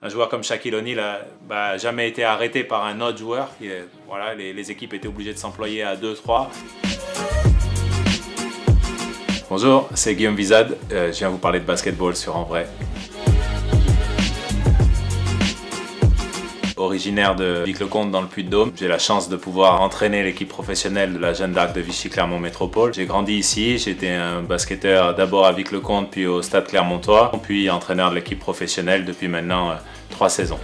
Un joueur comme Shaquille O'Neal n'a jamais été arrêté par un autre joueur. Voilà, les équipes étaient obligées de s'employer à 2-3. Bonjour, c'est Guillaume Vizade. Je viens vous parler de basketball sur En Vrai. Originaire de Vic-le-Comte dans le Puy-de-Dôme, j'ai la chance de pouvoir entraîner l'équipe professionnelle de la Jeanne d'Arc de Vichy-Clermont Métropole. J'ai grandi ici, j'étais un basketteur d'abord à Vic-le-Comte puis au Stade Clermontois, puis entraîneur de l'équipe professionnelle depuis maintenant 3 saisons.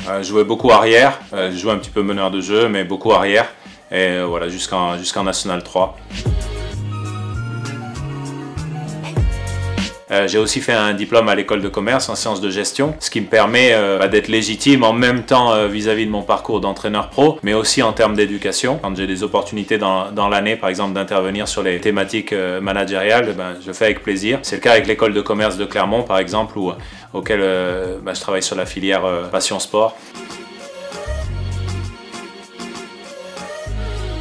Je jouais beaucoup arrière, je jouais un petit peu meneur de jeu, mais beaucoup arrière, et voilà, jusqu'en National 3. J'ai aussi fait un diplôme à l'école de commerce en sciences de gestion, ce qui me permet d'être légitime en même temps vis-à-vis de mon parcours d'entraîneur pro, mais aussi en termes d'éducation. Quand j'ai des opportunités dans l'année, par exemple, d'intervenir sur les thématiques managériales, je fais avec plaisir. C'est le cas avec l'école de commerce de Clermont, par exemple, auquel je travaille sur la filière passion sport.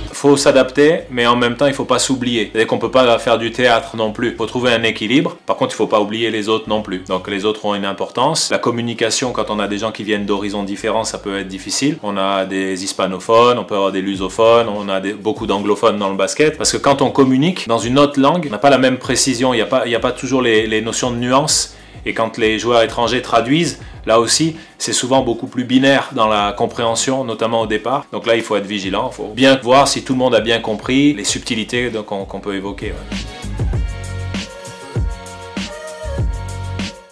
Il faut s'adapter, mais en même temps, il ne faut pas s'oublier. C'est-à-dire qu'on ne peut pas faire du théâtre non plus. Il faut trouver un équilibre. Par contre, il ne faut pas oublier les autres non plus. Donc les autres ont une importance. La communication, quand on a des gens qui viennent d'horizons différents, ça peut être difficile. On a des hispanophones, on peut avoir des lusophones, on a beaucoup d'anglophones dans le basket. Parce que quand on communique dans une autre langue, on n'a pas la même précision. Il n'y a pas toujours les notions de nuance. Et quand les joueurs étrangers traduisent, là aussi, c'est souvent beaucoup plus binaire dans la compréhension, notamment au départ. Donc là, il faut être vigilant, il faut bien voir si tout le monde a bien compris les subtilités qu'on peut évoquer. Ouais.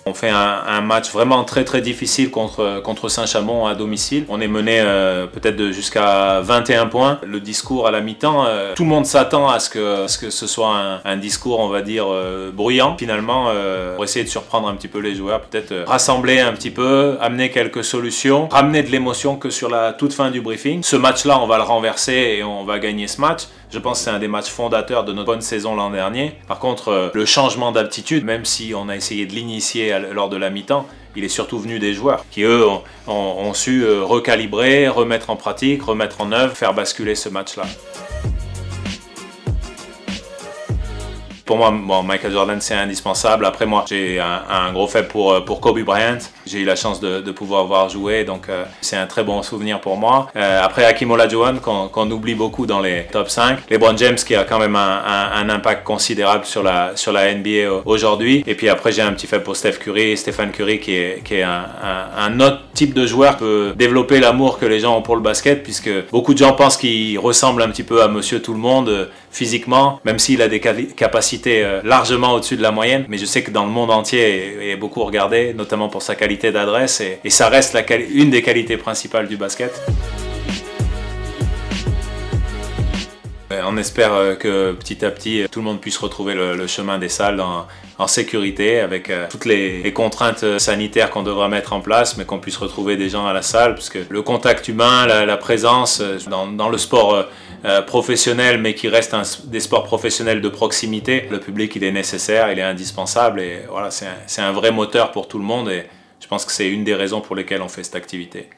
On fait un match vraiment très difficile contre Saint-Chamond à domicile. On est mené peut-être jusqu'à 21 points. Le discours à la mi-temps, tout le monde s'attend à ce que ce soit un discours, on va dire, bruyant. Finalement, pour essayer de surprendre un petit peu les joueurs, peut-être rassembler un petit peu, amener quelques solutions, ramener de l'émotion que sur la toute fin du briefing. Ce match-là, on va le renverser et on va gagner ce match. Je pense que c'est un des matchs fondateurs de notre bonne saison l'an dernier. Par contre, le changement d'aptitude, même si on a essayé de l'initier lors de la mi-temps, il est surtout venu des joueurs qui, eux, ont su recalibrer, remettre en pratique, remettre en œuvre, faire basculer ce match-là. Pour moi, Michael Jordan, c'est indispensable. Après, moi, j'ai un gros faible pour Kobe Bryant. J'ai eu la chance de pouvoir voir jouer, donc c'est un très bon souvenir pour moi. Après, Hakeem Olajuwon, qu'on oublie beaucoup dans les top 5. LeBron James, qui a quand même un impact considérable sur la NBA aujourd'hui. Et puis après, j'ai un petit faible pour Stephen Curry, qui est un autre type de joueur qui peut développer l'amour que les gens ont pour le basket, puisque beaucoup de gens pensent qu'il ressemble un petit peu à Monsieur Tout-le-Monde physiquement, même s'il a des capacités largement au-dessus de la moyenne, mais je sais que dans le monde entier, il est beaucoup regardé, notamment pour sa qualité d'adresse, et ça reste une des qualités principales du basket. On espère que petit à petit, tout le monde puisse retrouver le chemin des salles en sécurité, avec toutes les contraintes sanitaires qu'on devra mettre en place, mais qu'on puisse retrouver des gens à la salle, puisque le contact humain, la présence dans le sport professionnel, mais qui reste des sports professionnels de proximité, le public, il est nécessaire, il est indispensable, et voilà, c'est un vrai moteur pour tout le monde, et je pense que c'est une des raisons pour lesquelles on fait cette activité.